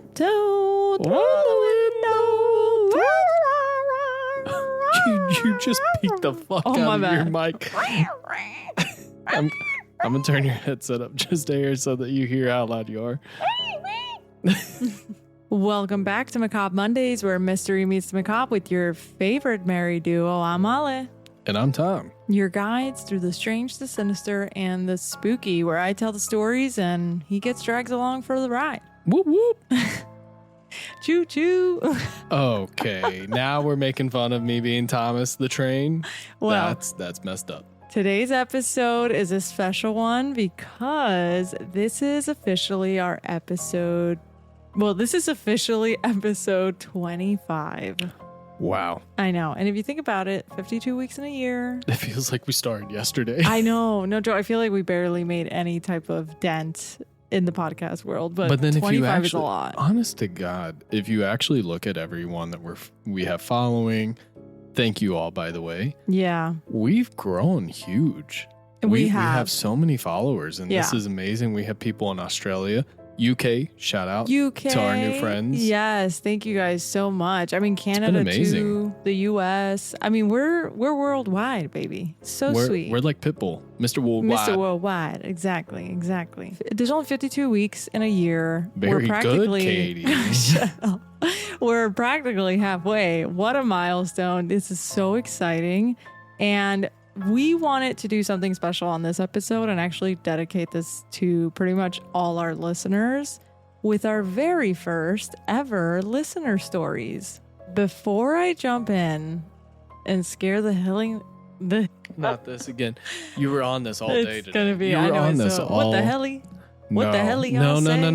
tiptoe through the window. You just peeked the fuck out of your mic. I'm going to turn your headset up just a hair so that you hear how loud you are. Welcome back to Macabre Mondays, where mystery meets macabre with your favorite merry duo. I'm Ale. And I'm Tom. Your guides through the strange, the sinister, and the spooky, where I tell the stories and he gets dragged along for the ride. Whoop, whoop. Choo choo. Okay, now we're making fun of me being Thomas the Train. Well, that's messed up. Today's episode is a special one because this is officially our episode. Well, this is officially episode 25. Wow. I know. And if you think about it, 52 weeks in a year. It feels like we started yesterday. I know. No joke. I feel like we barely made any type of dent in the podcast world, but then 25 is a lot. Honest to God, if you actually look at everyone that we have following, thank you all, by the way. Yeah. We've grown huge. We have so many followers, and this is amazing. We have people in Australia, UK, shout out to our new friends. Yes, thank you guys so much. I mean, Canada too, the US. I mean, we're worldwide, baby. Sweet. We're like Pitbull, Mr. Worldwide. Mr. Worldwide, exactly. There's only 52 weeks in a year. Very good, Katie. Shut up. We're practically halfway. What a milestone. This is so exciting. And we wanted to do something special on this episode and actually dedicate this to pretty much all our listeners with our very first ever listener stories. Before I jump in and scare Not this again. You were on this all day today. It's gonna be. You were on this all. What the helly? What the hell y'all say? No.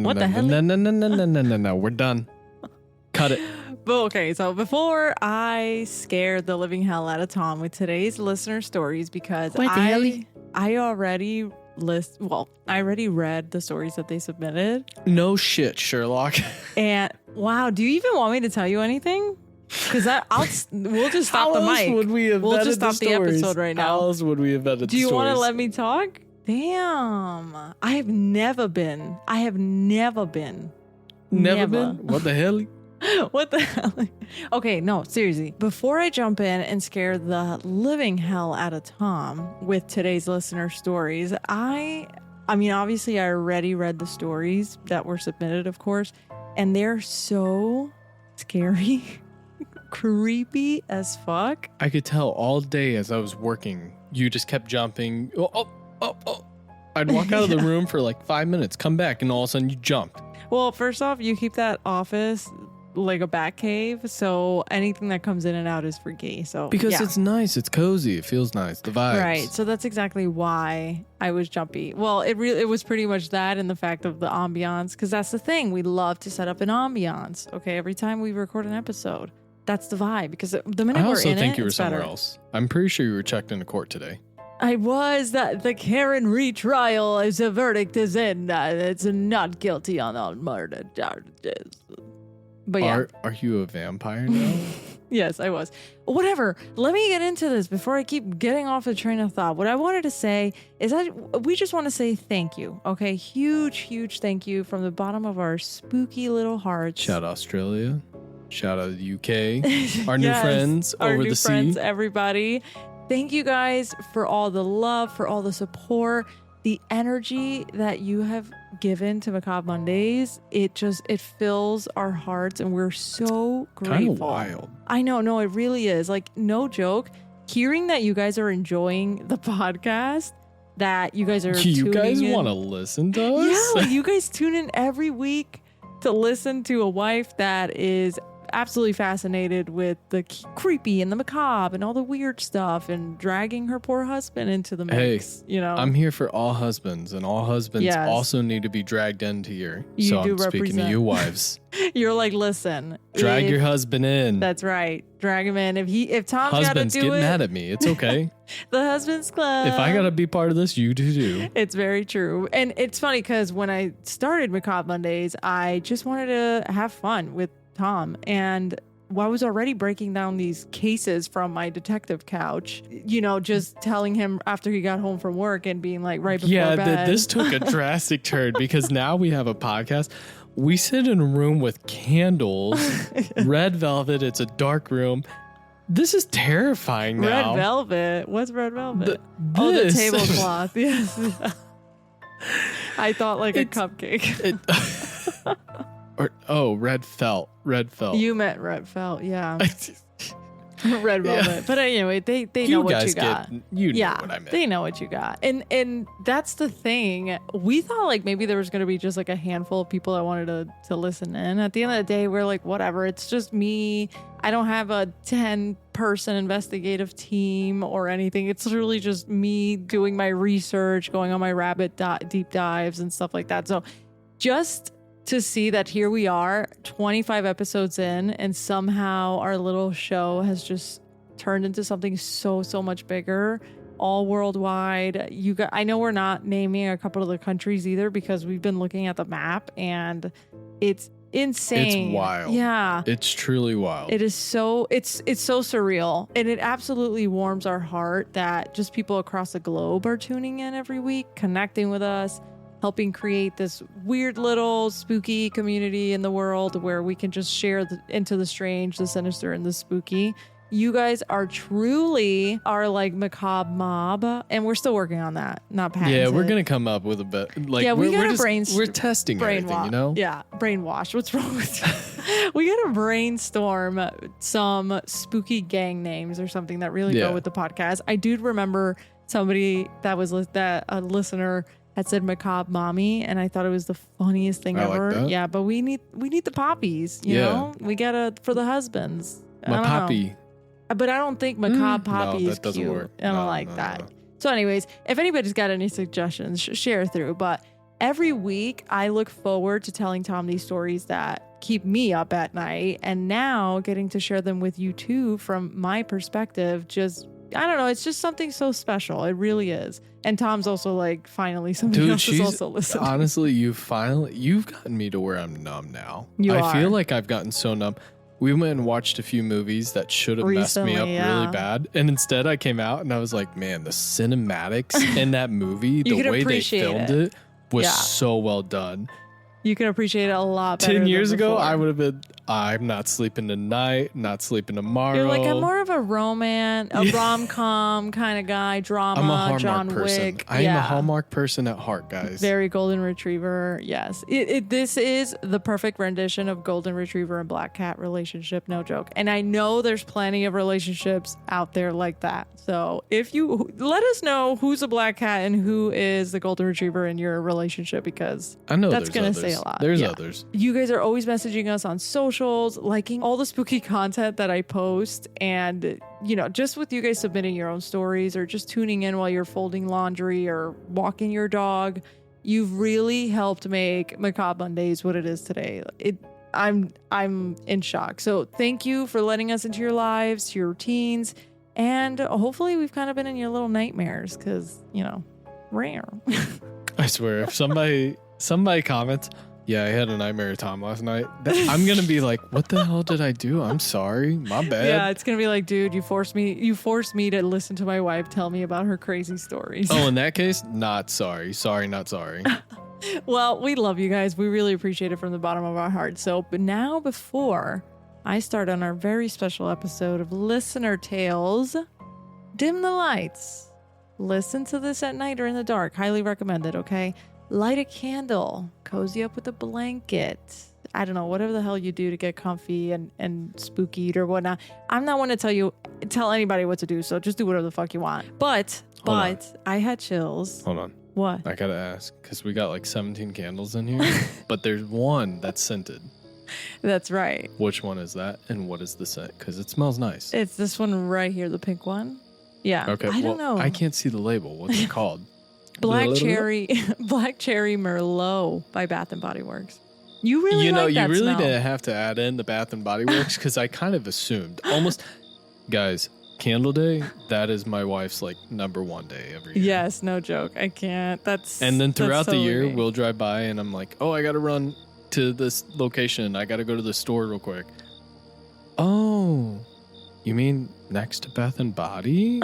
What the hell? No. We're done. Cut it. But okay, so before I scared the living hell out of Tom with today's listener stories, because I already read the stories that they submitted. No shit, Sherlock. And wow, do you even want me to tell you anything? Because we'll just stop the mic. We'll just stop the episode right now. How else would we have vetted the stories? Do you want to let me talk? Damn. I have never been. Never been? What the hell? What the hell? Okay, no, seriously. Before I jump in and scare the living hell out of Tom with today's listener stories, I mean, obviously I already read the stories that were submitted, of course, and they're so scary, creepy as fuck. I could tell all day as I was working, you just kept jumping. Oh. I'd walk out of the room for like 5 minutes, come back, and all of a sudden you jumped. Well, first off, you keep that office like a bat cave, so anything that comes in and out is free. So because it's nice, it's cozy, it feels nice, the vibes. Right. So that's exactly why I was jumpy. Well, it was pretty much that and the fact of the ambiance, because that's the thing. We love to set up an ambiance. Okay, every time we record an episode, that's the vibe. Because the minute we're in it, I also think you were somewhere else. I'm pretty sure you were checked into court today. I was. That the Karen retrial is a verdict is in. It's not guilty on all murder charges. But yeah. Are you a vampire now? Yes, I was. Whatever. Let me get into this before I keep getting off the train of thought. What I wanted to say is that we just want to say thank you. Okay, huge thank you from the bottom of our spooky little hearts. Shout out Australia. Shout out the UK. Our new friends over the sea. Our new friends, everybody. Thank you guys for all the love, for all the support, the energy that you have given to Macabre Mondays. It fills our hearts, and we're so grateful. Kind of wild. I know, no, it really is. Like, no joke. Hearing that you guys are enjoying the podcast, that you guys are you guys want to listen to us? Yeah, like you guys tune in every week to listen to a wife that is absolutely fascinated with the creepy and the macabre and all the weird stuff and dragging her poor husband into the mix. Hey, I'm here for all husbands, and all husbands also need to be dragged into here. So I'm speaking to you wives. You're like, listen, drag your husband in. That's right. Drag him in. If Tom's got to do it. Husbands, get mad at me. It's okay. The husband's club. If I got to be part of this, you do too. It's very true. And it's funny because when I started Macabre Mondays, I just wanted to have fun with Tom, and I was already breaking down these cases from my detective couch, just telling him after he got home from work and being like right before bed. This took a drastic turn because now we have a podcast. We sit in a room with candles, red velvet. It's a dark room. This is terrifying now. Red velvet? What's red velvet? The tablecloth. Yes. I thought like a cupcake. Red felt. Red felt. You meant red felt, yeah. Red velvet. Yeah. But anyway, they know what you got. You know what I meant. They know what you got. And that's the thing. We thought like maybe there was going to be just like a handful of people that wanted to listen in. At the end of the day, we're like, whatever. It's just me. I don't have a 10-person investigative team or anything. It's really just me doing my research, going on my rabbit deep dives and stuff like that. So just to see that here we are 25 episodes in and somehow our little show has just turned into something so much bigger, all worldwide. I know we're not naming a couple of the countries either because we've been looking at the map and it's insane. It's wild. Yeah. It's truly wild. It is so surreal, and it absolutely warms our heart that just people across the globe are tuning in every week, connecting with us, helping create this weird little spooky community in the world where we can just share into the strange, the sinister, and the spooky. You guys are truly our like macabre mob, and we're still working on that. Not patented. Yeah, we're gonna come up with a bit. Like, yeah, we gotta brainstorm. We're testing everything, you know. Yeah, brainwash. What's wrong with you? We gotta brainstorm some spooky gang names or something that really go with the podcast. I do remember somebody that was a listener had said macabre mommy, and I thought it was the funniest thing ever. Like that. Yeah, but we need the poppies, you know? We gotta for the husbands. My poppy. But I don't think macabre poppy is doesn't cute. work. I don't like that. No. So anyways, if anybody's got any suggestions, share through. But every week I look forward to telling Tom these stories that keep me up at night, and now getting to share them with you too from my perspective. Just, I don't know, it's just something so special. It really is. And Tom's also like, finally somebody else is also listening. Honestly, you've gotten me to where I'm numb now. I feel like I've gotten so numb. We went and watched a few movies that should have messed me up really bad. And instead I came out and I was like, man, the cinematics in that movie, the way they filmed it was so well done. You can appreciate it a lot better. 10 years ago, I would have been, I'm not sleeping tonight, not sleeping tomorrow. You're like, I'm more of a rom-com kind of guy, drama, I'm a Hallmark John person. Wick. I am a Hallmark person at heart, guys. Very golden retriever, yes. This is the perfect rendition of golden retriever and black cat relationship, no joke. And I know there's plenty of relationships out there like that. So if you, let us know who's a black cat and who is the golden retriever in your relationship, because I know that's going to say a lot. There's others. You guys are always messaging us on socials, liking all the spooky content that I post. And, you know, just with you guys submitting your own stories or just tuning in while you're folding laundry or walking your dog, you've really helped make Macabre Mondays what it is today. I'm in shock. So thank you for letting us into your lives, to your routines. And hopefully we've kind of been in your little nightmares because, you know, rare. I swear, if somebody comments, yeah, I had a nightmare of Tom last night, I'm going to be like, what the hell did I do? I'm sorry. My bad. Yeah, it's going to be like, dude, you forced me to listen to my wife tell me about her crazy stories. Oh, in that case, not sorry. Sorry, not sorry. Well, we love you guys. We really appreciate it from the bottom of our hearts. So, but now before I start on our very special episode of Listener Tales, dim the lights. Listen to this at night or in the dark. Highly recommended, okay? Light a candle. Cozy up with a blanket. I don't know, whatever the hell you do to get comfy and spooky or whatnot. I'm not one to tell anybody what to do, so just do whatever the fuck you want. But I had chills. Hold on. What? I gotta ask, because we got like 17 candles in here, but there's one that's scented. That's right. Which one is that, and what is the scent? Because it smells nice. It's this one right here, the pink one. Yeah. Okay. I don't know. I can't see the label. What's it called? Black Cherry Merlot by Bath and Body Works. You really like that smell. Didn't have to add in the Bath and Body Works because I kind of assumed almost. Guys, Candle Day, that is my wife's like number one day every year. Yes, no joke. I can't. And then throughout the year, we'll drive by and I'm like, oh, I got to run to this location. I got to go to the store real quick. Oh, you mean next to Bath and Body?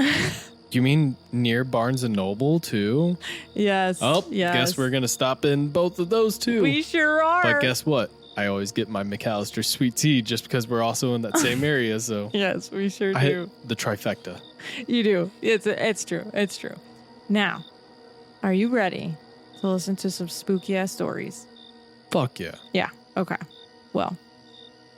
You mean near Barnes and Noble too? Yes. Oh, yes. Guess we're going to stop in both of those too. We sure are. But guess what? I always get my McAllister sweet tea just because we're also in that same area. So yes, we sure do. The trifecta. You do. It's true. It's true. Now, are you ready to listen to some spooky ass stories? Fuck yeah. Yeah. Okay. Well,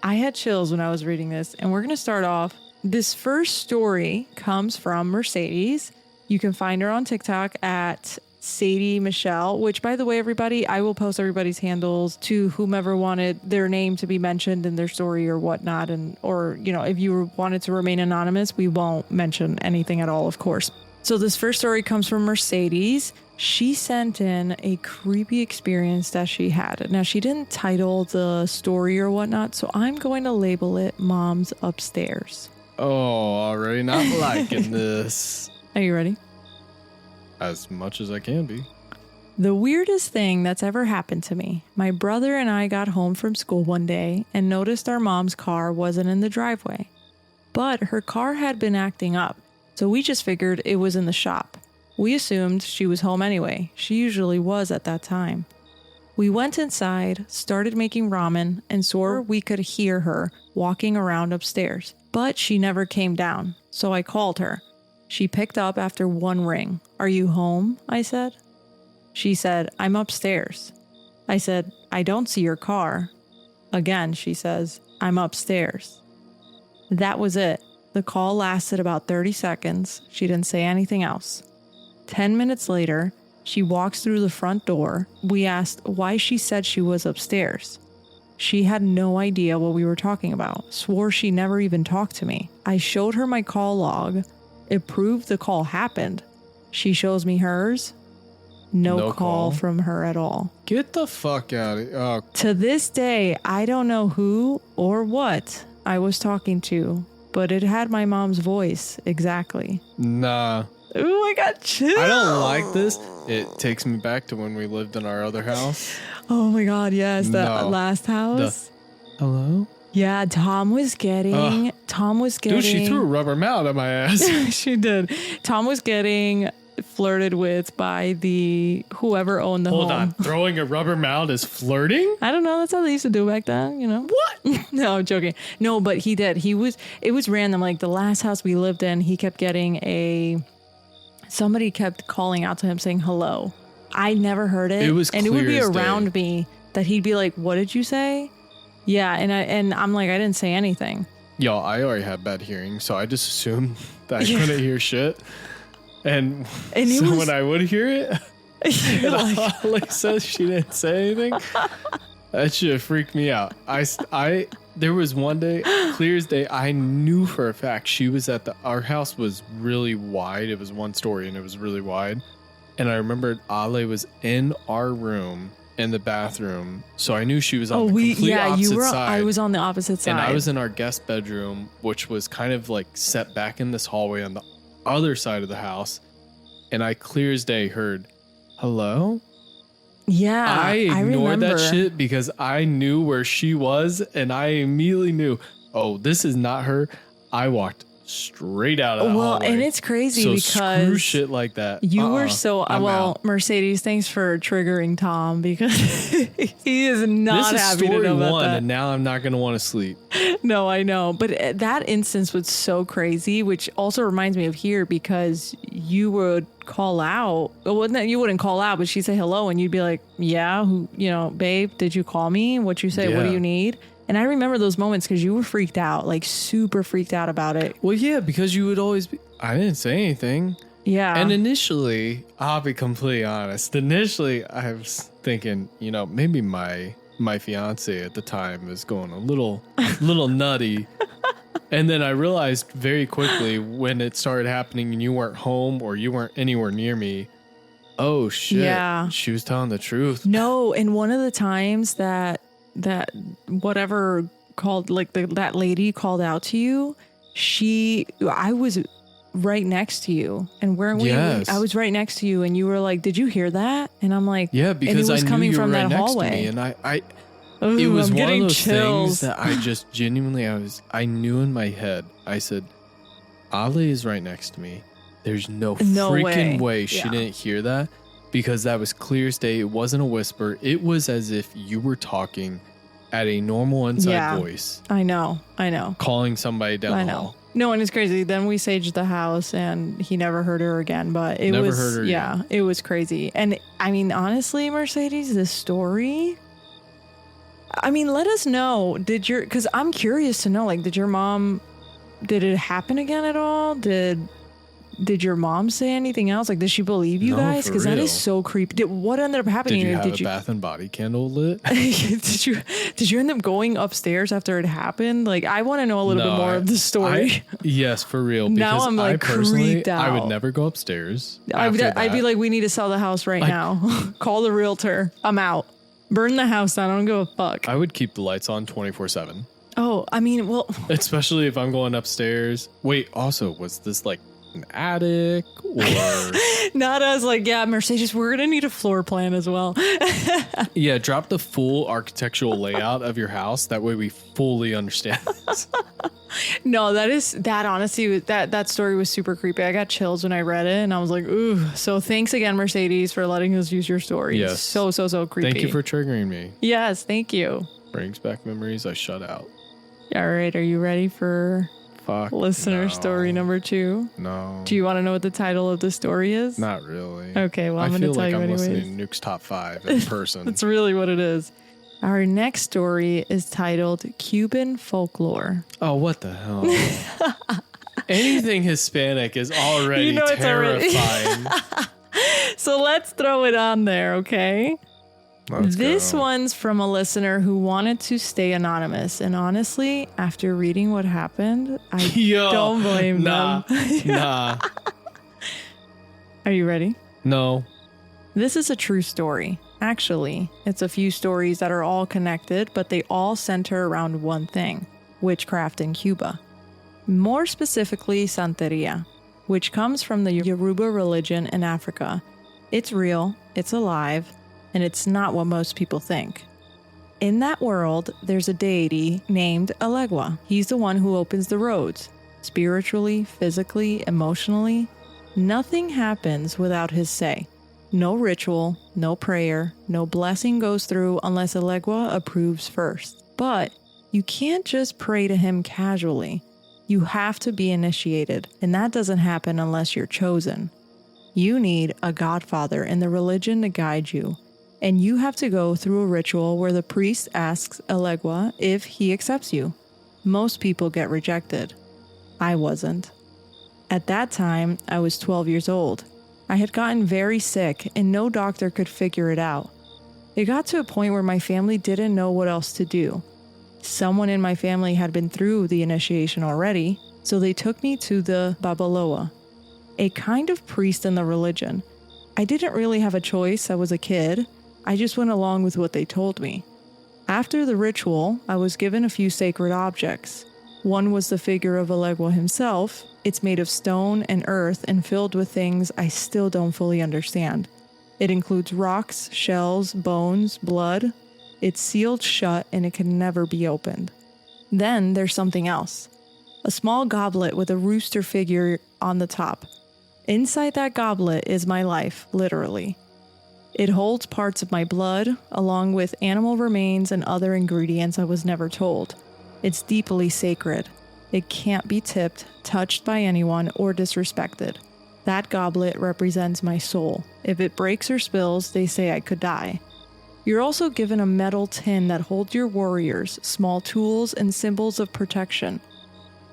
I had chills when I was reading this, and we're going to start off. This first story comes from Mercedes. You can find her on TikTok at Sadie Michelle, which, by the way, everybody, I will post everybody's handles to whomever wanted their name to be mentioned in their story or whatnot. Or, if you wanted to remain anonymous, we won't mention anything at all, of course. So this first story comes from Mercedes. She sent in a creepy experience that she had. Now, she didn't title the story or whatnot, so I'm going to label it Mom's Upstairs. Oh, already not liking this. Are you ready? As much as I can be. The weirdest thing that's ever happened to me. My brother and I got home from school one day and noticed our mom's car wasn't in the driveway. But her car had been acting up, so we just figured it was in the shop. We assumed she was home anyway. She usually was at that time. We went inside, started making ramen, and swore we could hear her walking around upstairs. But she never came down, so I called her. She picked up after one ring. "Are you home?" I said. She said, "I'm upstairs." I said, "I don't see your car." Again, she says, "I'm upstairs." That was it. The call lasted about 30 seconds. She didn't say anything else. 10 minutes later, she walks through the front door. We asked why she said she was upstairs. She had no idea what we were talking about, swore she never even talked to me. I showed her my call log. It proved the call happened. She shows me hers. No call from her at all. Get the fuck out of here. Oh. To this day, I don't know who or what I was talking to, but it had my mom's voice exactly. Nah. Ooh, I got chills. I don't like this. It takes me back to when we lived in our other house. Oh my God, yes, that last house. Hello? Yeah, Tom was getting. Dude, she threw a rubber mallet at my ass. She did. Tom was getting flirted with by whoever owned the home. Hold on, throwing a rubber mallet is flirting? I don't know. That's how they used to do back then. What? No, I'm joking. No, but he did. It was random. Like the last house we lived in, he kept getting somebody kept calling out to him saying hello. I never heard it. It was and clear it would be as around day. Me that he'd be like, "What did you say?" Yeah, and I'm like, I didn't say anything. Yo, I already had bad hearing, so I just assumed that I couldn't hear shit. And so when I would hear it, and Holly says she didn't say anything, that shit freaked me out. There was one day, clear as day, I knew for a fact she was our house was really wide. It was one story and it was really wide. And I remembered Ale was in our room in the bathroom, so I knew she was on the complete opposite side. I was on the opposite side. And I was in our guest bedroom, which was kind of like set back in this hallway on the other side of the house. And I clear as day heard, "Hello?" Yeah, I ignored that shit because I knew where she was, and I immediately knew, oh, this is not her. I walked straight out of the hallway. And it's crazy because screw shit like that. You were so out. Mercedes, thanks for triggering Tom because he is not happy to know about that. And now I'm not going to want to sleep. No, I know. But that instance was so crazy, which also reminds me of here because you would call out. Well, you wouldn't call out, but she'd say hello and you'd be like, "Yeah, babe, did you call me? What'd you say? Yeah. What do you need?" And I remember those moments because you were freaked out, like super freaked out about it. Well, yeah, because you would always be, I didn't say anything. Yeah. And initially, I'll be completely honest. Initially, I was thinking, maybe my fiance at the time was going a little nutty. And then I realized very quickly when it started happening and you weren't home or you weren't anywhere near me, oh shit, yeah. She was telling the truth. No, and one of the times that whatever called, like that lady called out to you, I was right next to you, and I was right next to you, and you were like, "Did you hear that?" And I'm like, "Yeah," because I knew coming you were from right that hallway. Next to me, and it was one of those things that I just genuinely I knew in my head. I said, "Ale is right next to me. There's no freaking way she didn't hear that, because that was clear as day. It wasn't a whisper. It was as if you were talking at a normal inside voice. I know. Calling somebody down the hall. No, and it's crazy. Then we saged the house and he never heard her again, but it was crazy. And I mean, honestly, Mercedes, this story, I mean, let us know. Because I'm curious to know, like, did it happen again at all? Did your mom say anything else? Like, did she believe you guys? Because that is so creepy. What ended up happening? Did you have a Bath and Body candle lit? Did you end up going upstairs after it happened? Like, I want to know a little bit more of the story. Yes, for real. Now I'm like creeped out. I would never go upstairs. I'd be like, we need to sell the house right now. Call the realtor. I'm out. Burn the house down. I don't give a fuck. I would keep the lights on 24/7. Oh, I mean, well, especially if I'm going upstairs. Wait, also, was this like an attic or not us? Like, yeah, Mercedes, we're gonna need a floor plan as well. Yeah, drop the full architectural layout of your house. That way we fully understand this. No, that honestly, that story was super creepy. I got chills when I read it and I was like, ooh. So thanks again, Mercedes, for letting us use your story. Yes. So creepy. Thank you for triggering me. Yes, thank you. Brings back memories I shut out. All right, are you ready for listener story number 2? No. Do you want to know what the title of the story is? Not really. Okay, well, I'm going to tell you anyways. I feel like I'm listening to Nuke's Top 5 in person. That's really what it is. Our next story is titled Cuban Folklore. Oh, what the hell? Anything Hispanic is already terrifying. So let's throw it on there, okay? This one's from a listener who wanted to stay anonymous. And honestly, after reading what happened, I don't blame them. Nah. Are you ready? No. This is a true story. Actually, it's a few stories that are all connected, but they all center around one thing: witchcraft in Cuba. More specifically, Santeria, which comes from the Yoruba religion in Africa. It's real, it's alive, and it's not what most people think. In that world, there's a deity named Elegua. He's the one who opens the roads. Spiritually, physically, emotionally, nothing happens without his say. No ritual, no prayer, no blessing goes through unless Elegua approves first. But you can't just pray to him casually. You have to be initiated, and that doesn't happen unless you're chosen. You need a godfather in the religion to guide you. And you have to go through a ritual where the priest asks Elegua if he accepts you. Most people get rejected. I wasn't. At that time, I was 12 years old. I had gotten very sick and no doctor could figure it out. It got to a point where my family didn't know what else to do. Someone in my family had been through the initiation already, so they took me to the Babaloa, a kind of priest in the religion. I didn't really have a choice. I was a kid. I just went along with what they told me. After the ritual, I was given a few sacred objects. One was the figure of Elegua himself. It's made of stone and earth and filled with things I still don't fully understand. It includes rocks, shells, bones, blood. It's sealed shut and it can never be opened. Then there's something else. A small goblet with a rooster figure on the top. Inside that goblet is my life, literally. It holds parts of my blood, along with animal remains and other ingredients I was never told. It's deeply sacred. It can't be tipped, touched by anyone, or disrespected. That goblet represents my soul. If it breaks or spills, they say I could die. You're also given a metal tin that holds your warriors, small tools, and symbols of protection.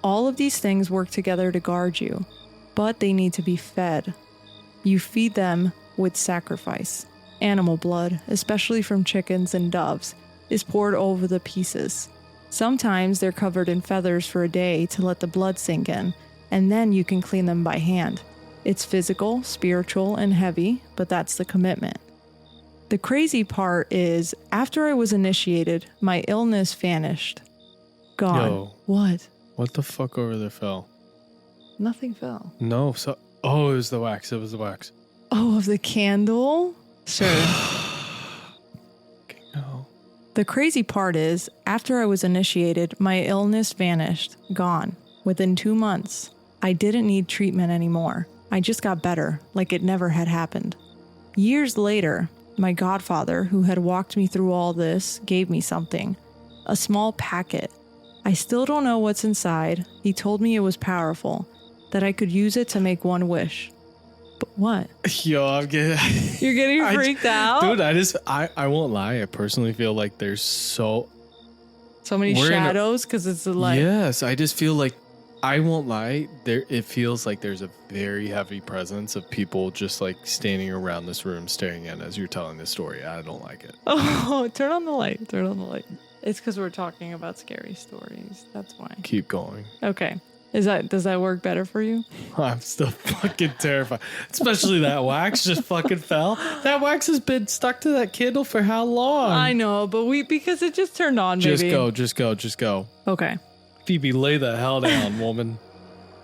All of these things work together to guard you, but they need to be fed. You feed them with sacrifice. Animal blood, especially from chickens and doves, is poured over the pieces. Sometimes they're covered in feathers for a day to let the blood sink in, and then you can clean them by hand. It's physical, spiritual, and heavy, but that's the commitment. The crazy part is, after I was initiated, my illness vanished. Gone. Yo. What? What the fuck over there fell? Nothing fell. No, it was the wax. It was the wax. Oh, of the candle? Sure. No. The crazy part is, after I was initiated, my illness vanished, gone. Within 2 months, I didn't need treatment anymore. I just got better, like it never had happened. Years later, my godfather, who had walked me through all this, gave me something. A small packet. I still don't know what's inside. He told me it was powerful, that I could use it to make one wish. But what? Yo, I'm getting... You're getting freaked out? Dude, I won't lie. I personally feel like there's so many shadows because it's a light. Yes, I just feel like, I won't lie, it feels like there's a very heavy presence of people just like standing around this room staring in as you're telling this story. I don't like it. Oh, turn on the light. Turn on the light. It's because we're talking about scary stories. That's why. Keep going. Okay. Does that work better for you? I'm still fucking terrified. Especially that wax just fucking fell. That wax has been stuck to that candle for how long? I know, but because it just turned on, just maybe. Just go. Okay. Phoebe, lay the hell down, woman.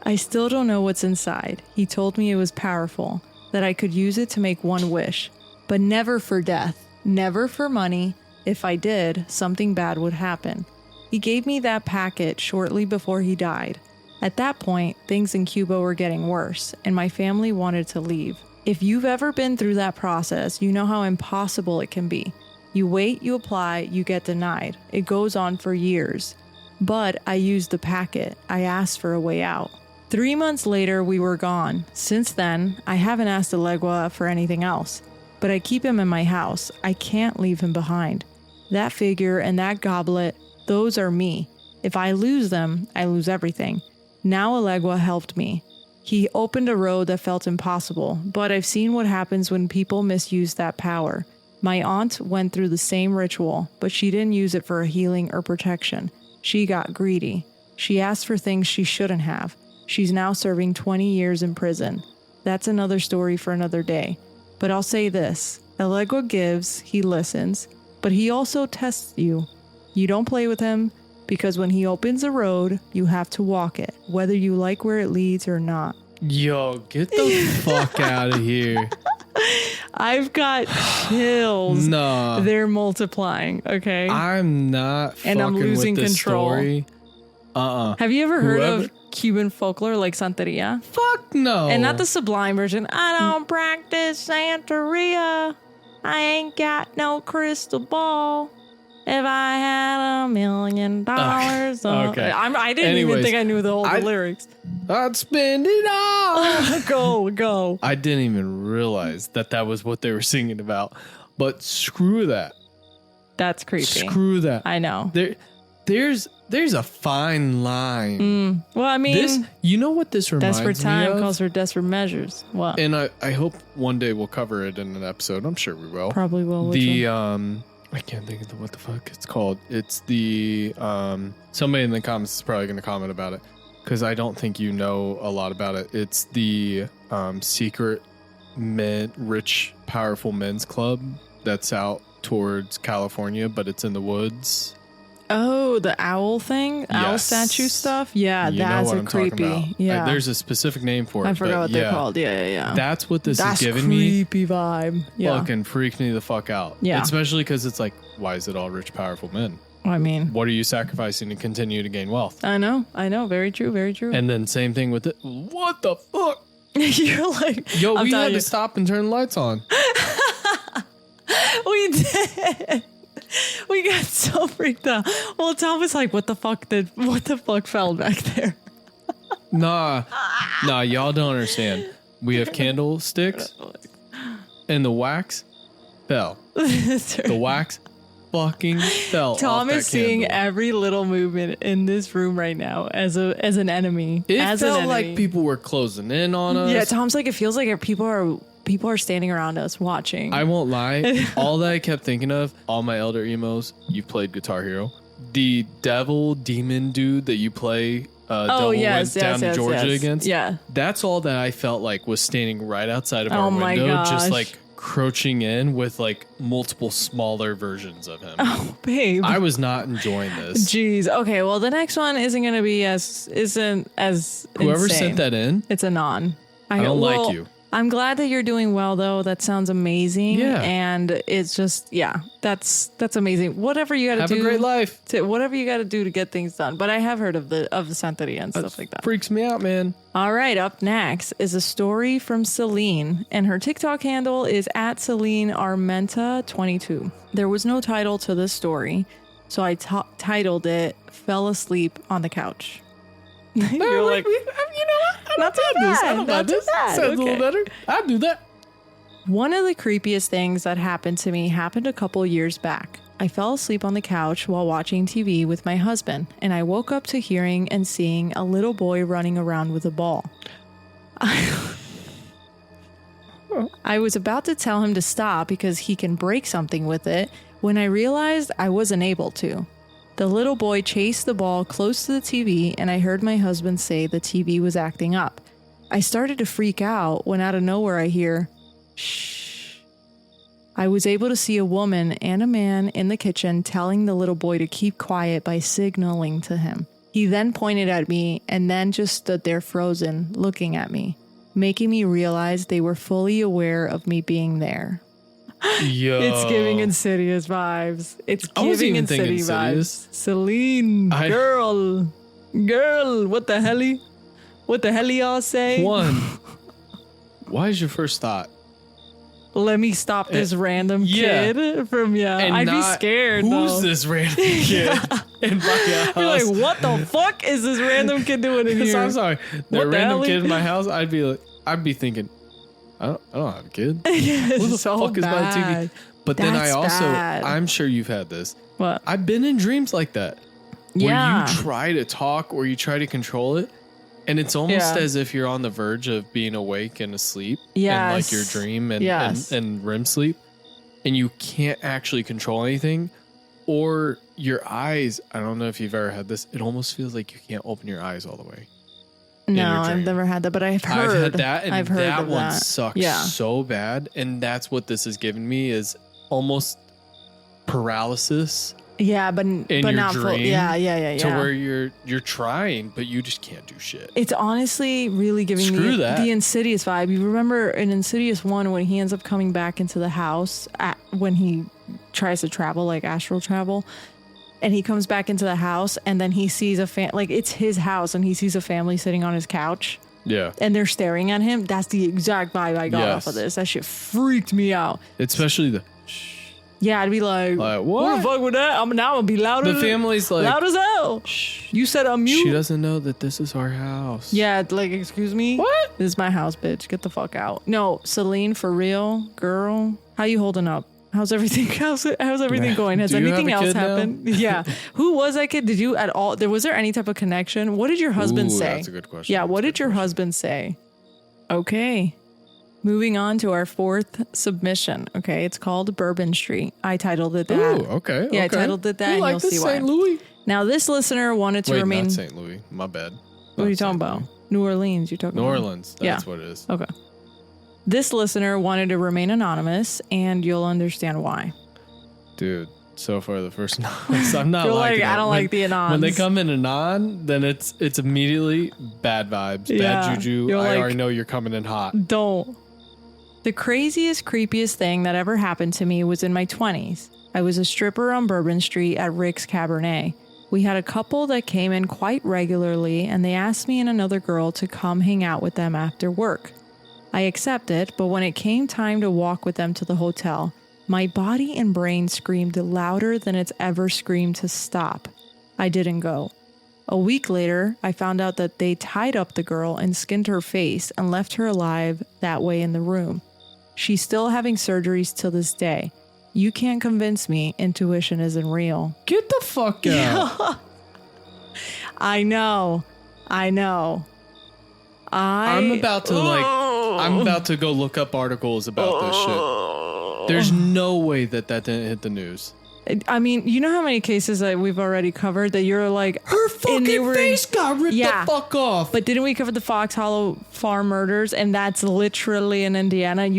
I still don't know what's inside. He told me it was powerful, that I could use it to make one wish, but never for death, never for money. If I did, something bad would happen. He gave me that packet shortly before he died. At that point, things in Cuba were getting worse, and my family wanted to leave. If you've ever been through that process, you know how impossible it can be. You wait, you apply, you get denied. It goes on for years. But I used the packet. I asked for a way out. 3 months later, we were gone. Since then, I haven't asked Alegua for anything else. But I keep him in my house. I can't leave him behind. That figure and that goblet, those are me. If I lose them, I lose everything. Now Alegua helped me. He opened a road that felt impossible, but I've seen what happens when people misuse that power. My aunt went through the same ritual, but she didn't use it for a healing or protection. She got greedy. She asked for things she shouldn't have. She's now serving 20 years in prison. That's another story for another day. But I'll say this. Alegua gives, he listens, but he also tests you. You don't play with him, because when he opens a road, you have to walk it, whether you like where it leads or not. Yo, get the fuck out of here. I've got chills. Nah. They're multiplying, okay? I'm not fucking I'm losing with this control. Story. Have you ever heard of Cuban folklore like Santeria? Fuck no. And not the sublime version. I don't practice Santeria. I ain't got no crystal ball. If I had $1 million. Okay. I didn't even think I knew the whole lyrics. I'd spend it all. Go. I didn't even realize that was what they were singing about. But screw that. That's creepy. Screw that. I know. There's a fine line. Well, I mean, you know what this reminds me of? Desperate time calls for desperate measures. What? And I hope one day we'll cover it in an episode. I'm sure we will. Probably will. I can't think of what the fuck it's called. It's the somebody in the comments is probably going to comment about it because I don't think you know a lot about it. It's the secret rich, powerful men's club that's out towards California, but it's in the woods. Oh, the owl thing? Owl statue stuff? Yeah, that's a creepy. Yeah. There's a specific name for it. I forgot what they're called. Yeah. That's what this is giving me. Creepy vibe. Yeah. Fucking freaked me the fuck out. Yeah. Especially because it's like, why is it all rich, powerful men? I mean, what are you sacrificing to continue to gain wealth? I know. Very true. And then same thing with it. What the fuck? You're like, yo, we had to stop and turn the lights on. We did. We got so freaked out. Well, Tom was like, what the fuck fell back there? Nah, y'all don't understand. We have candlesticks and the wax fell. The wax fucking fell. Tom off is seeing every little movement in this room right now as an enemy. It felt like people were closing in on us. Yeah, Tom's like, it feels like people are standing around us watching. I won't lie. All that I kept thinking of, all my elder emos, you played Guitar Hero. The devil demon dude that you play went down to Georgia against. Yeah. That's all that I felt like was standing right outside of our window, just like crouching in with like multiple smaller versions of him. Oh, babe. I was not enjoying this. Jeez. Okay, well the next one isn't as Whoever insane. sent that in, it's a non. I don't like you. I'm glad that you're doing well, though. That sounds amazing. Yeah. And it's just, that's amazing. Whatever you got to do. Have a great life. Whatever you got to do to get things done. But I have heard of the Santeria and stuff like that. Freaks me out, man. All right. Up next is a story from Celine. And her TikTok handle is @CelineArmenta22. There was no title to this story, so I titled it Fell Asleep on the Couch. You're like, you know what? Not too bad. Not too bad. Sounds a little better. I'd do that. One of the creepiest things that happened to me happened a couple years back. I fell asleep on the couch while watching TV with my husband, and I woke up to hearing and seeing a little boy running around with a ball. I was about to tell him to stop because he can break something with it when I realized I wasn't able to. The little boy chased the ball close to the TV, and I heard my husband say the TV was acting up. I started to freak out when out of nowhere I hear, shh. I was able to see a woman and a man in the kitchen telling the little boy to keep quiet by signaling to him. He then pointed at me and then just stood there frozen, looking at me, making me realize they were fully aware of me being there. Yo. It's giving Insidious vibes. It's giving Insidious vibes. Celine, girl, what the hell? What the hell y'all say? One, why is your first thought? Let me stop this random kid from I'd be scared. Who's this random kid in my house? You're like, what the fuck is this random kid doing in here? I'm sorry, that random kid in my house. I'd be thinking, I don't have a kid. Who the fuck is my TV? But then I'm sure you've had this. What? I've been in dreams like that. Yeah. Where you try to talk or you try to control it. And it's almost as if you're on the verge of being awake and asleep. Yes. And like your dream and REM sleep. And you can't actually control anything. Or your eyes, I don't know if you've ever had this. It almost feels like you can't open your eyes all the way. No, I've never had that, but I've heard that, and I've heard that of one that. sucks so bad, and that's what this has given me is almost paralysis. Yeah, but not full. Yeah. To where you're trying, but you just can't do shit. It's honestly really giving me the Insidious vibe. You remember in Insidious 1 when he ends up coming back into the house when he tries to travel, like astral travel. And he comes back into the house, and then he sees it's his house, and he sees a family sitting on his couch. Yeah. And they're staring at him. That's the exact vibe I got off of this. That shit freaked me out. Especially the yeah, I'd be like, what the fuck with that? I'm gonna be louder. The family's like, loud as hell. Shh. You said I'm mute. She doesn't know that this is our house. Yeah, like, excuse me? What? This is my house, bitch. Get the fuck out. No, Celine, for real, girl. How you holding up? How's everything? How's everything going? Has anything else happened? Yeah. Who was that kid? Did you at all? Was there any type of connection? What did your husband say? That's a good question. Yeah. What did your husband say? Okay. Moving on to our fourth submission. Okay. It's called Bourbon Street. I titled it that. Ooh, okay. Yeah, I titled it that, and you'll see why. St. Louis. Now, this listener wanted to remain. Not St. Louis. My bad. What are you talking about? New Orleans. You talking New about? Orleans. That's what it is. Okay. This listener wanted to remain anonymous, and you'll understand why. Dude, so far the first anonymous, I'm not like I don't like the anonymous. When they come in anon, then it's immediately bad vibes, bad juju. I already know you're coming in hot. Don't. The craziest, creepiest thing that ever happened to me was in my 20s. I was a stripper on Bourbon Street at Rick's Cabernet. We had a couple that came in quite regularly, and they asked me and another girl to come hang out with them after work. I accepted, but when it came time to walk with them to the hotel, my body and brain screamed louder than it's ever screamed to stop. I didn't go. A week later, I found out that they tied up the girl and skinned her face and left her alive that way in the room. She's still having surgeries till this day. You can't convince me intuition isn't real. Get the fuck out. I know. I'm about to go look up articles about this shit. There's no way that didn't hit the news. I mean, you know how many cases that we've already covered that you're like, her fucking face got ripped the fuck off. But didn't we cover the Fox Hollow Farm murders? And that's literally in Indiana.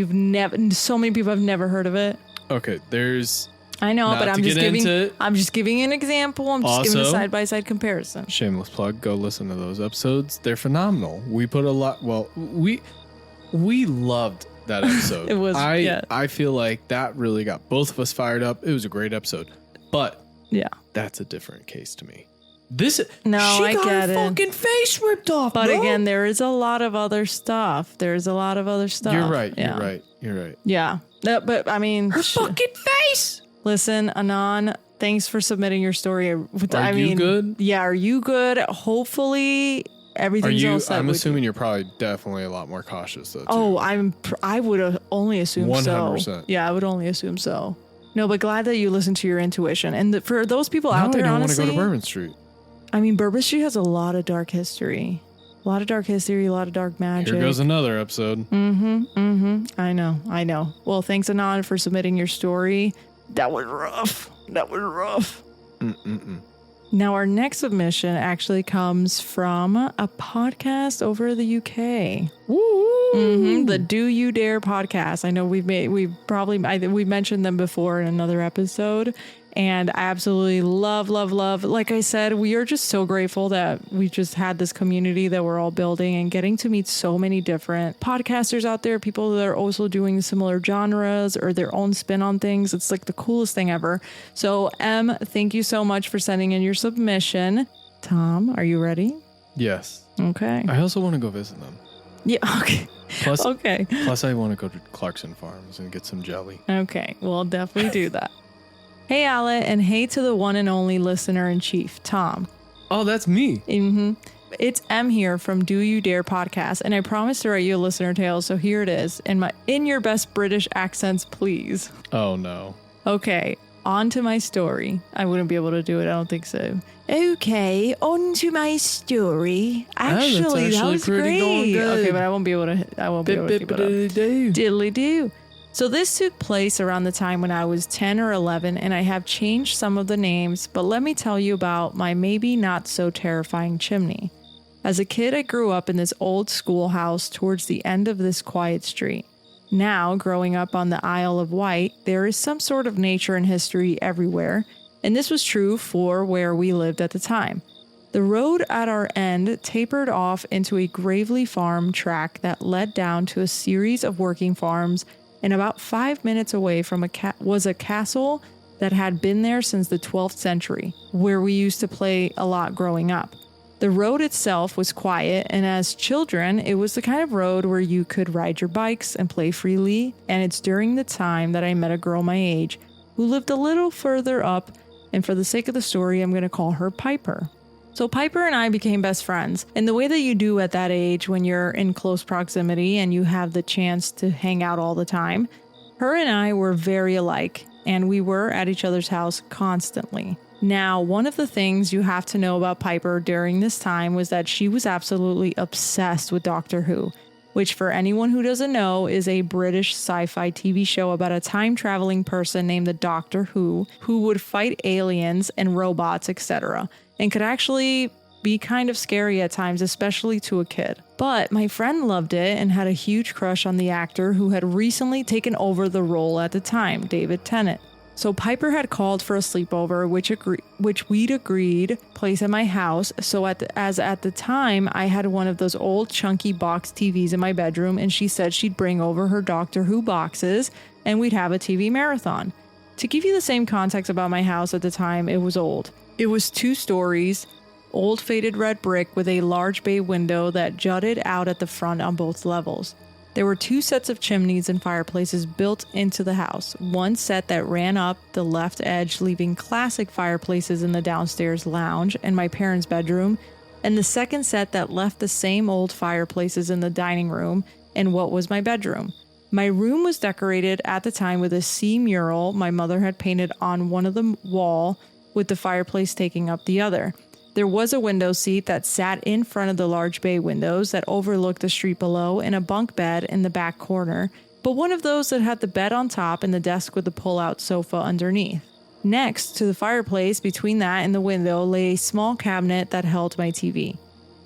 So many people have never heard of it. Okay, there's. I know, but I'm just giving an example. I'm just giving a side-by-side comparison. Shameless plug. Go listen to those episodes. They're phenomenal. We put a lot. Well, We loved that episode. It was. I feel like that really got both of us fired up. It was a great episode, but that's a different case to me. She got her fucking face ripped off. But bro. again, there is a lot of other stuff. You're right. You're right. Yeah. But I mean, her fucking face. Listen, Anon, thanks for submitting your story. Are you good? Yeah. Are you good? Hopefully everything's all set. I'm assuming you're probably definitely a lot more cautious though. Too. Oh, I would only assume 100%. So. Yeah, I would only assume so. No, but glad that you listened to your intuition. And for those people out there, honestly, I don't want to go to Bourbon Street. I mean, Bourbon Street has a lot of dark history. A lot of dark magic. Here goes another episode. I know. Well, thanks, Anon, for submitting your story. That was rough. Now, our next submission actually comes from a podcast over the UK. The Do You Dare podcast. I know we mentioned them before in another episode. And I absolutely love. Like I said, we are just so grateful that we just had this community that we're all building and getting to meet so many different podcasters out there, people that are also doing similar genres or their own spin on things. It's like the coolest thing ever. So, thank you so much for sending in your submission. Tom, are you ready? Yes. Okay. I also want to go visit them. Yeah, okay. Plus, I want to go to Clarkson Farms and get some jelly. Okay, we'll definitely do that. Hey, Ale, and hey to the one and only listener-in-chief, Tom. Oh, that's me. It's M here from Do You Dare podcast, and I promised to write you a listener tale, so here it is. In your best British accents, please. Oh, no. Okay, on to my story. I wouldn't be able to do it, I don't think so. Okay, on to my story. Actually, that was great. Okay, but I won't be able to keep it up. Diddly do. So this took place around the time when I was 10 or 11, and I have changed some of the names, but let me tell you about my maybe not so terrifying chimney. As a kid, I grew up in this old schoolhouse towards the end of this quiet street. Now, growing up on the Isle of Wight, there is some sort of nature and history everywhere, and this was true for where we lived at the time. The road at our end tapered off into a Gravely Farm track that led down to a series of working farms, and about 5 minutes away from was a castle that had been there since the 12th century, where we used to play a lot growing up. The road itself was quiet, and as children, it was the kind of road where you could ride your bikes and play freely, and it's during the time that I met a girl my age who lived a little further up, and for the sake of the story, I'm going to call her Piper. So Piper and I became best friends, and the way that you do at that age when you're in close proximity and you have the chance to hang out all the time, her and I were very alike, and we were at each other's house constantly. Now, one of the things you have to know about Piper during this time was that she was absolutely obsessed with Doctor Who, which for anyone who doesn't know is a British sci-fi TV show about a time-traveling person named the Doctor Who would fight aliens and robots, etc., and could actually be kind of scary at times, especially to a kid. But my friend loved it and had a huge crush on the actor who had recently taken over the role at the time, David Tennant. So Piper had called for a sleepover, which we'd agreed place at my house. So at the time, I had one of those old chunky box TVs in my bedroom, and she said she'd bring over her Doctor Who boxes, and we'd have a TV marathon. To give you the same context about my house at the time, it was old. It was 2 stories, old faded red brick with a large bay window that jutted out at the front on both levels. There were 2 sets of chimneys and fireplaces built into the house. One set that ran up the left edge, leaving classic fireplaces in the downstairs lounge and my parents' bedroom, and the second set that left the same old fireplaces in the dining room and what was my bedroom. My room was decorated at the time with a sea mural my mother had painted on one of the wall, with the fireplace taking up the other. There was a window seat that sat in front of the large bay windows that overlooked the street below, and a bunk bed in the back corner, but one of those that had the bed on top and the desk with the pull-out sofa underneath. Next to the fireplace, between that and the window, lay a small cabinet that held my TV.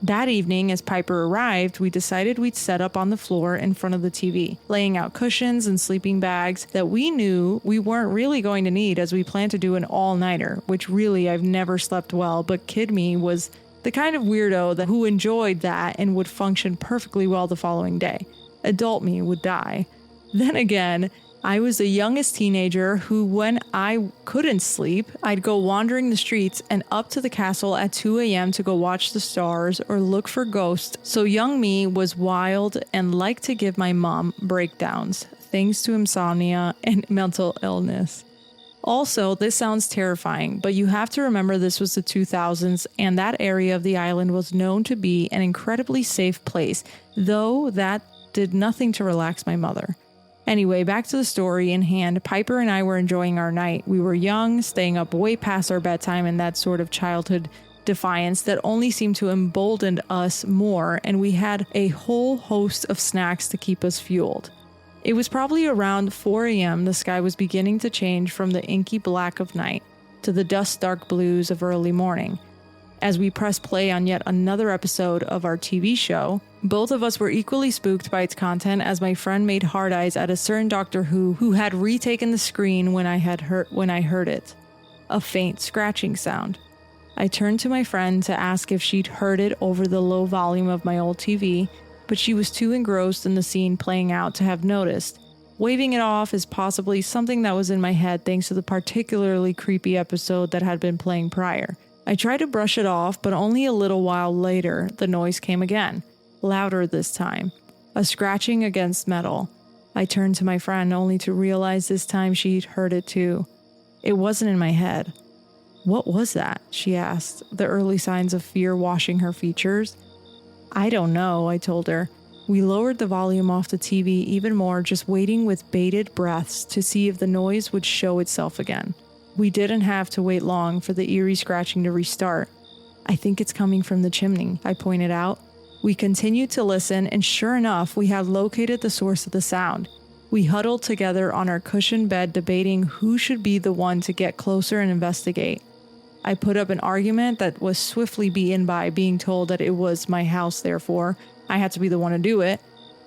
That evening, as Piper arrived, we decided we'd set up on the floor in front of the TV, laying out cushions and sleeping bags that we knew we weren't really going to need as we planned to do an all-nighter, which really I've never slept well, but kid me was the kind of weirdo who enjoyed that and would function perfectly well the following day. adult me would die. Then again, I was the youngest teenager who, when I couldn't sleep, I'd go wandering the streets and up to the castle at 2 a.m. to go watch the stars or look for ghosts. So young me was wild and liked to give my mom breakdowns, thanks to insomnia and mental illness. Also, this sounds terrifying, but you have to remember this was the 2000s and that area of the island was known to be an incredibly safe place, though that did nothing to relax my mother. Anyway, back to the story in hand. Piper and I were enjoying our night. We were young, staying up way past our bedtime, and that sort of childhood defiance that only seemed to embolden us more, and we had a whole host of snacks to keep us fueled. It was probably around 4 a.m. The sky was beginning to change from the inky black of night to the dust-dark blues of early morning. As we pressed play on yet another episode of our TV show, both of us were equally spooked by its content as my friend made hard eyes at a certain Doctor Who had retaken the screen when I heard it. A faint scratching sound. I turned to my friend to ask if she'd heard it over the low volume of my old TV, but she was too engrossed in the scene playing out to have noticed, waving it off as possibly something that was in my head thanks to the particularly creepy episode that had been playing prior. I tried to brush it off, but only a little while later, the noise came again, louder this time, a scratching against metal. I turned to my friend only to realize this time she'd heard it too. It wasn't in my head. "What was that?" she asked, the early signs of fear washing her features. "I don't know," I told her. We lowered the volume off the TV even more, just waiting with bated breaths to see if the noise would show itself again. We didn't have to wait long for the eerie scratching to restart. "I think it's coming from the chimney," I pointed out. We continued to listen, and sure enough, we had located the source of the sound. We huddled together on our cushioned bed, debating who should be the one to get closer and investigate. I put up an argument that was swiftly beaten by being told that it was my house, therefore I had to be the one to do it.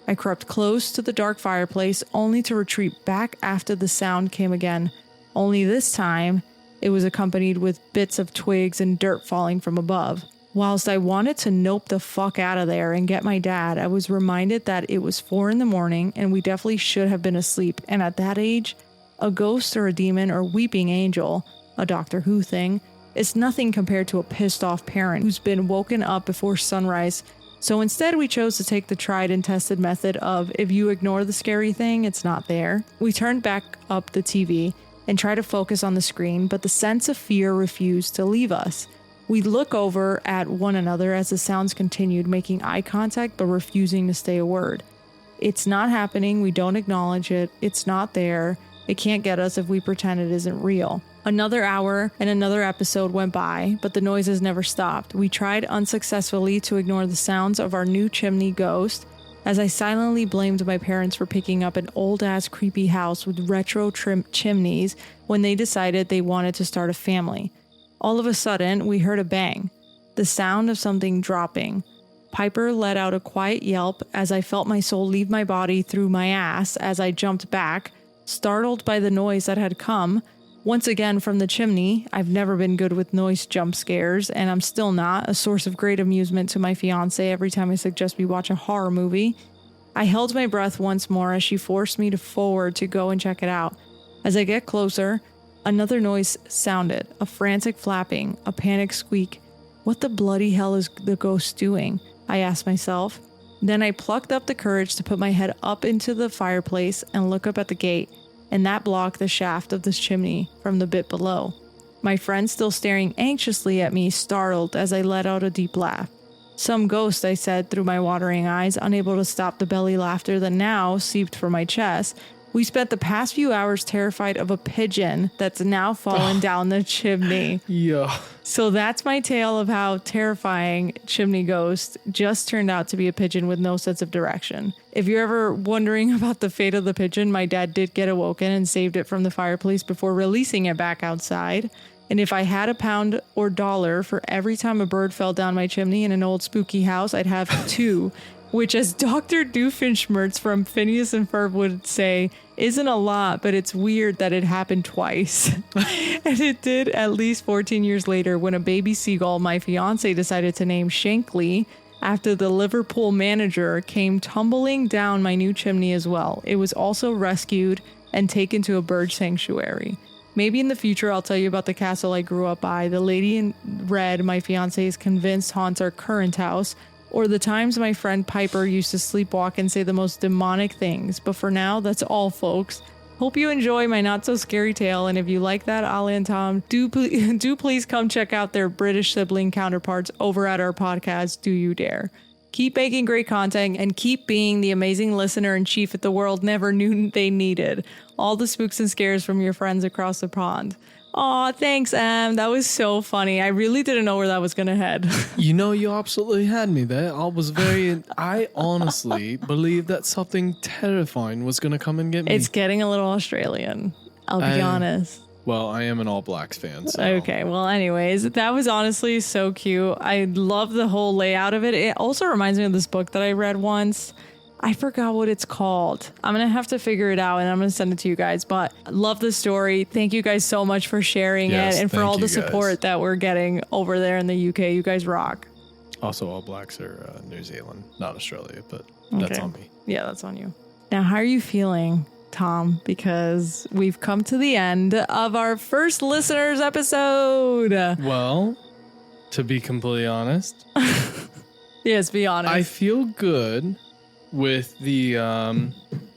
I crept close to the dark fireplace, only to retreat back after the sound came again. Only this time, it was accompanied with bits of twigs and dirt falling from above. Whilst I wanted to nope the fuck out of there and get my dad, I was reminded that it was 4 a.m. and we definitely should have been asleep, and at that age, a ghost or a demon or weeping angel, a Doctor Who thing, is nothing compared to a pissed off parent who's been woken up before sunrise. So instead we chose to take the tried and tested method of if you ignore the scary thing, it's not there. We turned back up the TV and tried to focus on the screen, but the sense of fear refused to leave us. We'd look over at one another as the sounds continued, making eye contact but refusing to say a word. It's not happening, we don't acknowledge it, it's not there, it can't get us if we pretend it isn't real. Another hour and another episode went by, but the noises never stopped. We tried unsuccessfully to ignore the sounds of our new chimney ghost, as I silently blamed my parents for picking up an old-ass creepy house with retro chimneys when they decided they wanted to start a family. All of a sudden, we heard a bang, the sound of something dropping. Piper let out a quiet yelp as I felt my soul leave my body through my ass as I jumped back, startled by the noise that had come, once again from the chimney. I've never been good with noise jump scares, and I'm still not, a source of great amusement to my fiancé every time I suggest we watch a horror movie. I held my breath once more as she forced me forward to go and check it out. As I get closer, another noise sounded, a frantic flapping, a panic squeak. What the bloody hell is the ghost doing? I asked myself. Then I plucked up the courage to put my head up into the fireplace and look up at the gate, and that blocked the shaft of this chimney from the bit below. My friend still staring anxiously at me, startled as I let out a deep laugh. "Some ghost," I said through my watering eyes, unable to stop the belly laughter that now seeped from my chest. "We spent the past few hours terrified of a pigeon that's now fallen down the chimney." Yeah. So that's my tale of how terrifying chimney ghost just turned out to be a pigeon with no sense of direction. If you're ever wondering about the fate of the pigeon, my dad did get awoken and saved it from the fireplace before releasing it back outside. And if I had $1 or $1 for every time a bird fell down my chimney in an old spooky house, I'd have 2. Which, as Dr. Doofenshmirtz from Phineas and Ferb would say, isn't a lot, but it's weird that it happened twice. And it did at least 14 years later when a baby seagull my fiance decided to name Shankly after the Liverpool manager came tumbling down my new chimney as well. It was also rescued and taken to a bird sanctuary. Maybe in the future I'll tell you about the castle I grew up by, the lady in red my fiancé is convinced haunts our current house, or the times my friend Piper used to sleepwalk and say the most demonic things. But for now, that's all, folks. Hope you enjoy my not-so-scary tale, and if you like that, Ali and Tom, do please come check out their British sibling counterparts over at our podcast, Do You Dare. Keep making great content, and keep being the amazing listener-in-chief that the world never knew they needed. All the spooks and scares from your friends across the pond. Aw, thanks, Em. That was so funny. I really didn't know where that was going to head. You know, you absolutely had me there. I honestly believed that something terrifying was going to come and get me. It's getting a little Australian. I'll be honest. Well, I am an All Blacks fan. So. Okay, well, anyways, that was honestly so cute. I love the whole layout of it. It also reminds me of this book that I read once. I forgot what it's called. I'm going to have to figure it out and I'm going to send it to you guys. But love the story. Thank you guys so much for sharing it and for all the support that we're getting over there in the UK. You guys rock. Also, All Blacks are New Zealand, not Australia, but that's on me. Yeah, that's on you. Now, how are you feeling, Tom? Because we've come to the end of our first listeners episode. Well, to be completely honest. Yes, be honest. I feel good with the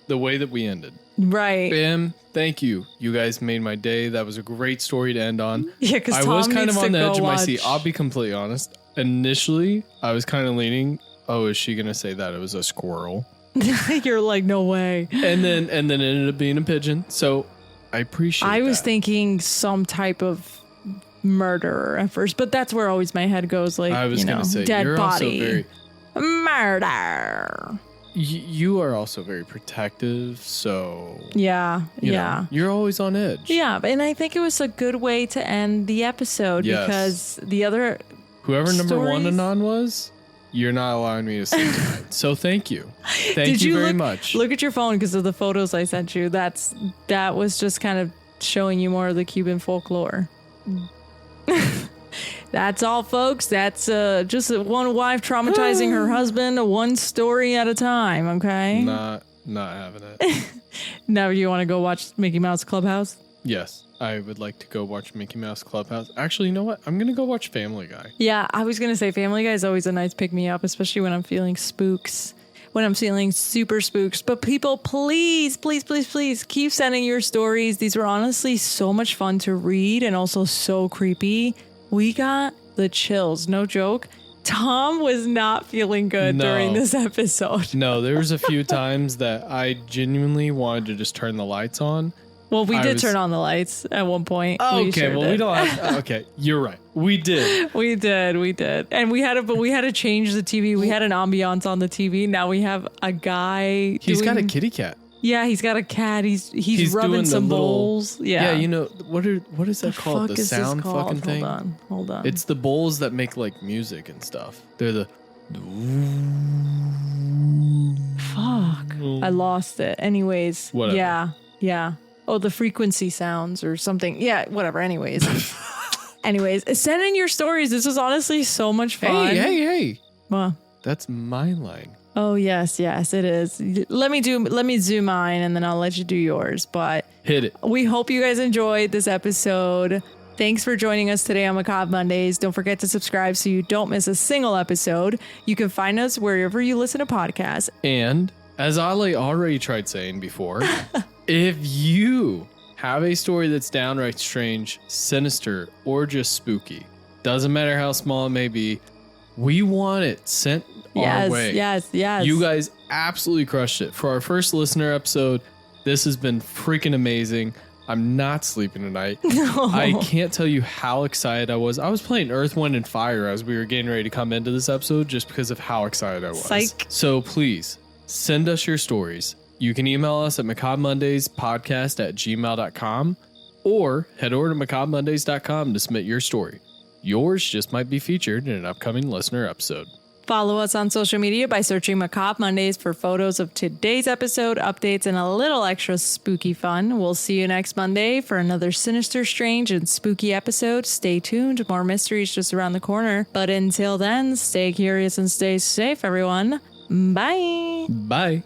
way that we ended. Right. Bam, thank you. You guys made my day. That was a great story to end on. Yeah, because I was kind of on the edge of my seat. I'll be completely honest. Initially, I was kind of leaning, oh, is she going to say that it was a squirrel? You're like, no way. And then it ended up being a pigeon. So I appreciate I was thinking some type of murder at first, but that's where always my head goes, like, I was going to say, dead you're body. Also very, murder. You are also very protective, so... Yeah, you know, you're always on edge. Yeah, and I think it was a good way to end the episode because the other... Whoever number one Anon was, you're not allowing me to say tonight. So thank you. Thank you very much. Look at your phone because of the photos I sent you. That was just kind of showing you more of the Cuban folklore. That's all, folks. That's just one wife traumatizing her husband, one story at a time, okay? Not having it. Now you want to go watch Mickey Mouse Clubhouse? Yes, I would like to go watch Mickey Mouse Clubhouse. Actually, you know what? I'm going to go watch Family Guy. Yeah, I was going to say Family Guy is always a nice pick-me-up, especially when I'm feeling spooks, when I'm feeling super spooks. But people, please, please, please, please keep sending your stories. These were honestly so much fun to read and also so creepy. We got the chills, no joke. Tom was not feeling good during this episode. No, there was a few times that I genuinely wanted to just turn the lights on. Well, we did turn on the lights at one point. Okay, we don't have... Okay, you're right. We did. We did. And we had to change the TV. We had an ambiance on the TV. Now we have a guy... He's got a kitty cat. Yeah, he's got a cat. He's rubbing some bowls. Yeah. Yeah, you know, what is that called? The sound fucking thing? Hold on. It's the bowls that make like music and stuff. They're the... Fuck. I lost it. Anyways. Whatever. Yeah. Oh, the frequency sounds or something. Yeah, whatever. Anyways, send in your stories. This was honestly so much fun. Hey. Well, that's my line. Oh, yes, it is. Let me do mine and then I'll let you do yours. But hit it. We hope you guys enjoyed this episode. Thanks for joining us today on Macabre Mondays. Don't forget to subscribe so you don't miss a single episode. You can find us wherever you listen to podcasts. And as Ali already tried saying before, if you have a story that's downright strange, sinister, or just spooky, doesn't matter how small it may be, we want it sent our way. Yes. You guys absolutely crushed it. For our first listener episode, this has been freaking amazing. I'm not sleeping tonight. No. I can't tell you how excited I was. I was playing Earth, Wind, and Fire as we were getting ready to come into this episode just because of how excited I was. Psych. So please, send us your stories. You can email us at macabremondays@gmail.com or head over to macabremondays.com to submit your story. Yours just might be featured in an upcoming listener episode. Follow us on social media by searching Macabre Mondays for photos of today's episode, updates, and a little extra spooky fun. We'll see you next Monday for another sinister, strange, and spooky episode. Stay tuned. More mysteries just around the corner. But until then, stay curious and stay safe, everyone. Bye. Bye.